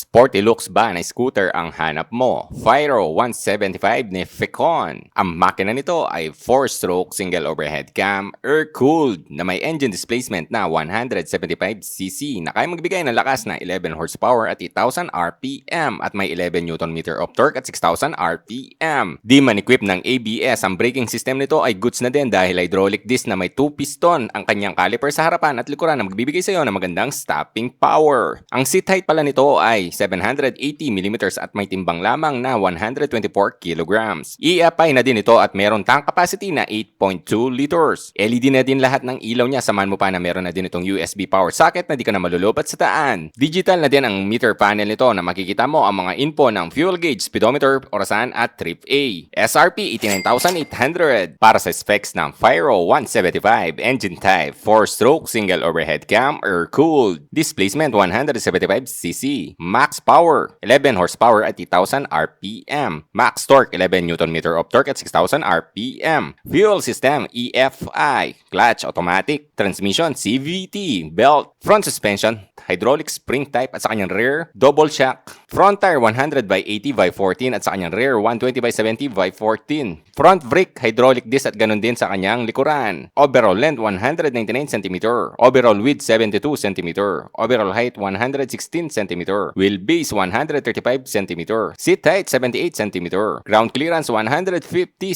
Sporty looks ba na scooter ang hanap mo? Fyro 175 ni Fecon. Ang makina nito ay 4-stroke single overhead cam, air-cooled na may engine displacement na 175cc na kaya magbigay ng lakas na 11 horsepower at 8,000 RPM at may 11 Nm of torque at 6,000 RPM. Di man equip ng ABS, ang braking system nito ay goods na din dahil hydraulic disc na may 2 piston ang kanyang caliper sa harapan at likuran na magbibigay sa iyo ng magandang stopping power. Ang seat height pala nito ay 780mm at may timbang lamang na 124 kg. EFI na din ito at meron tank capacity na 8.2 liters. LED na din lahat ng ilaw niya, samahan mo pa na meron na din itong USB power socket na di ka na malulubat sa daan. Digital na din ang meter panel nito na makikita mo ang mga info ng fuel gauge, speedometer, orasan at trip A. SRP 89,800. Para sa specs ng Fyro 175, engine type 4-stroke single overhead cam, air-cooled, displacement 175cc, max power 11 horsepower at 8,000 RPM, max torque 11 Nm of torque at 6,000 RPM, fuel system EFI, clutch automatic, transmission CVT, belt, front suspension hydraulic spring type at sa kanyang rear double shock, front tire 100/80/14 at sa kanyang rear 120/70/14, front brake hydraulic disc at ganun din sa kanyang likuran, overall length 199 cm, overall width 72 cm, overall height 116 cm, wheelbase 135 cm, seat height 78 cm, ground clearance 150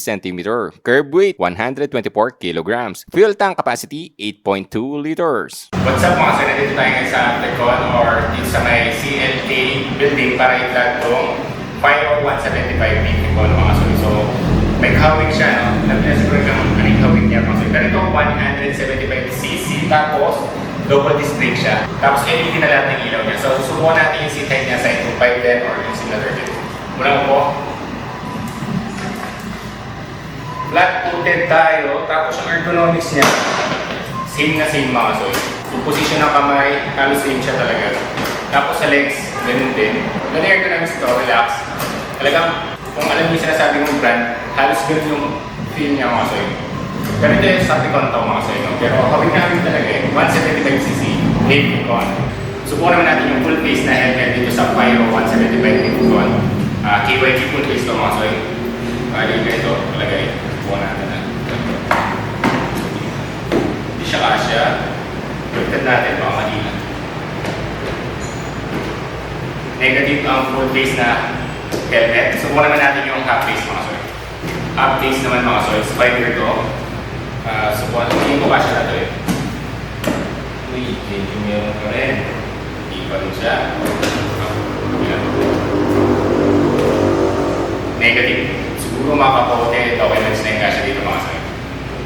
cm, curb weight 124 kg, fuel tank capacity 8.2 liters. What's up mga sir? Nandito tayo ngayon sa Fecon or dito sa may CLK building para i-vlog itong Fyro 175 Fecon mga sir. So may kahawig siya, no? Nag-siguro kang anong kahawig niya mga sir. Ganito 175cc tapos double disc brake siya. Tapos LED na lahat ng ilaw niya. So susubukan natin yung seat height niya sa 2.510 or yung similar din. Muna mo po. Flat-footed tayo. Tapos yung ergonomics niya, same na same mga soy. Yung position ng kamay, halos same siya talaga. Tapos sa legs, ganun din. Ganun yung ergonomics ito, relax. Talagang, kung alam niyo sinasabi ng brand, halos ganun yung feel niya mga soy. Ganito yung sa Fecon to mga soy. Pero hawig na hawig talaga eh. 175cc, heavy Fecon. Subukan naman natin yung full face na helmet dito sa Fyro 175 Fecon. KYG full face to mga soy. Bali ganito, palagay. Subukan natin na. Hindi siya kasya. Baliktad natin, baka malina. Negative ang full face na helmet. Subukan naman natin yung half face mga soy. Half face naman mga soy. Spider to. Subukan. Hindi ko kasya na to eh. Uy, medyo meron ka rin. Hindi pa rin siya. Negative. Siguro makapote. Okay lang na yung kasya dito mga soy.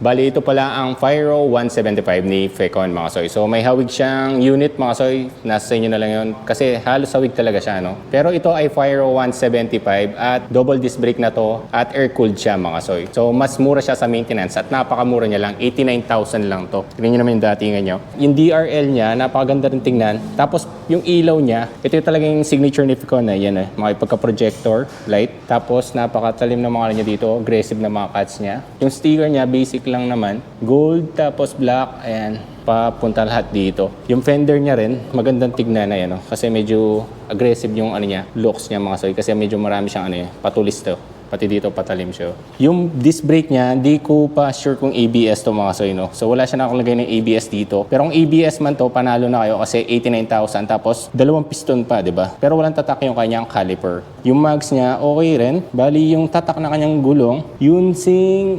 Bali, ito pala ang Fyro 175 ni Fecon mga soy. So may hawig siyang unit mga soy. Nasa sa inyo na lang yun. Kasi halos hawig talaga siya, no? Pero ito ay Fyro 175 at double disc brake na to at air-cooled siya mga soy. So mas mura siya sa maintenance at napakamura niya lang. 89,000 lang to. Tingnan nyo naman yung datingan nyo. Yung DRL niya, napakaganda rin tingnan. Tapos yung ilaw niya, ito yung talagang signature ni Fecon na yan eh. Mga pagka-projector light. Tapos napakatalim na mga niya dito. Aggressive na mga cuts niya. Yung sticker niya, basic lang naman. Gold, tapos black, ayan, papunta lahat dito. Yung fender niya rin, magandang tignan na yan, no? Kasi medyo aggressive yung ano niya, looks niya mga soy. Kasi medyo marami siyang ano, patulis to. Pati dito patalim siya. Yung disc brake niya, di ko pa sure kung ABS to mga soy, no? So wala siya nakalagay ng ABS dito. Pero kung ABS man to, panalo na kayo kasi 89,000 tapos dalawang piston pa, di ba? Pero walang tatak yung kanyang caliper. Yung mags niya, okay rin. Bali, yung tatak na kanyang gulong, yun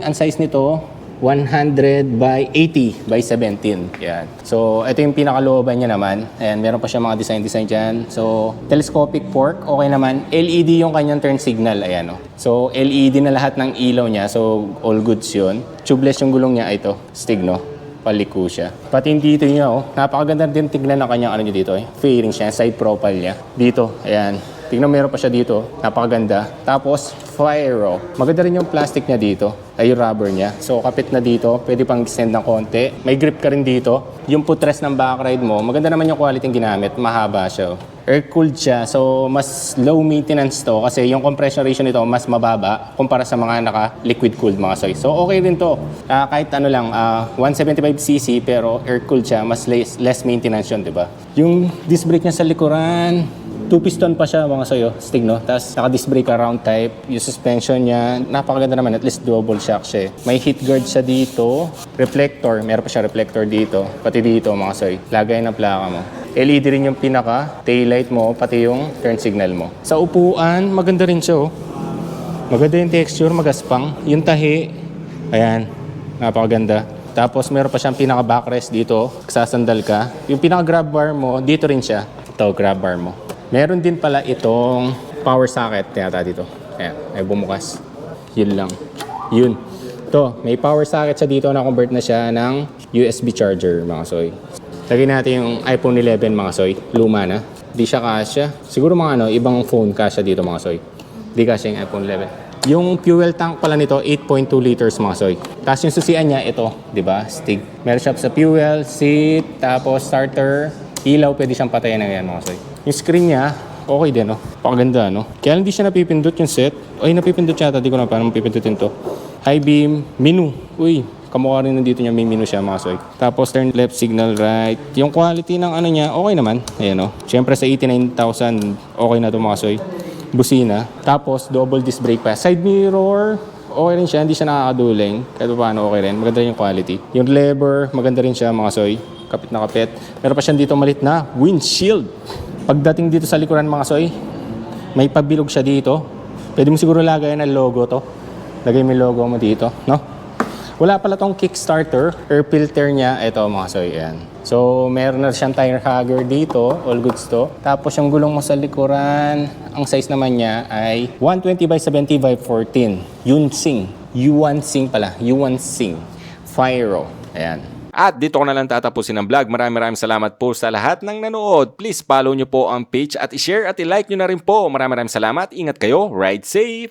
ang size nito, 100/80/17. Yan. So, ito yung pinakalooban niya naman. Ayan, meron pa siya mga design dyan. So, telescopic fork, okay naman. LED yung kanyang turn signal. Ayan, oh. So, LED na lahat ng ilaw niya. So, all goods yun. Tubeless yung gulong niya. Ito, stigno. Paliko siya. Pati yung dito niya, oh. Napakaganda din tignan ng kanyang ano niya dito, eh. Fairing siya, side profile niya. Dito, ayan. Tingnan meron pa siya dito. Napakaganda. Tapos, Fyro. Maganda rin yung plastic niya dito. Ay, yung rubber niya. So, kapit na dito. Pwede pang extend ng konti. May grip ka rin dito. Yung footrest ng back ride mo, maganda naman yung quality ng ginamit. Mahaba siya. Air-cooled siya. So, mas low maintenance to. Kasi yung compression ratio nito, mas mababa kumpara sa mga naka-liquid cooled mga soy. So, okay din to. Kahit ano lang, 175cc pero air-cooled siya. Mas less maintenance yun, di ba? Yung disc brake niya sa likuran, 2-piston pa siya mga soyo, stig no. Tapos naka-disc brake round type. Yung suspension niya, napakaganda naman. At least double shock siya. May heat guard siya dito. Reflector, meron pa siya reflector dito. Pati dito mga soy. Lagay ng plaka mo. LED rin yung pinaka, taillight mo, pati yung turn signal mo. Sa upuan, maganda rin siya oh. Maganda yung texture, magaspang. Yung tahi, ayan, napakaganda. Tapos meron pa siyang pinaka backrest dito, sasandal ka. Yung pinaka grab bar mo, dito rin siya. Ito, grab bar mo. Meron din pala itong power socket, yata dito. Ayan, ay bumukas. Yun lang. Yun. Ito, may power socket siya dito, na-convert na siya ng USB charger, mga soy. Lagyan natin yung iPhone 11 mga soy. Luma na. Di siya kasya. Siguro mga ibang phone kasya dito mga soy. Di kasya yung iPhone 11. Yung fuel tank pala nito, 8.2 liters mga soy. Tapos yung susian niya, ito. Di ba? Stig. Meron siya sa fuel, seat, tapos starter, ilaw. Pwede siyang patayan ng yan mga soy. Yung screen niya, okay din, no? Pakaganda, no? Kaya hindi siya napipindot yung set. Ay, napipindot siya. Di ko na paano mapipindutin to. High beam, menu. Uy, kamukha rin nandito niya, may menu siya mga soy. Tapos turn left, signal right. Yung quality ng ano niya, okay naman. Ayan o. Siyempre sa 89,000, okay na to mga soy. Busina. Tapos double disc brake pa. Side mirror, okay rin siya. Hindi siya nakakaduling. Kahit paano okay rin. Maganda yung quality. Yung lever, maganda rin siya mga soy. Kapit na kapit. Meron pa siya dito malit na windshield. Pagdating dito sa likuran mga soy, may pabilog siya dito. Pwede mo siguro lagay ng logo to. Lagay mo yung logo mo dito, no? Wala pala tong Kickstarter, air filter niya, ito mga soy, yan. So, meron na siyang tire hugger dito, all goods to. Tapos yung gulong mo sa likuran, ang size naman niya ay 120 by 70 by 14. Yuansing pala, Yuansing. Fyro, ayan. At dito ko na lang tatapusin ang vlog. Maraming salamat po sa lahat ng nanood. Please follow nyo po ang page at i-share at i-like nyo na rin po. Maraming salamat. Ingat kayo. Ride safe!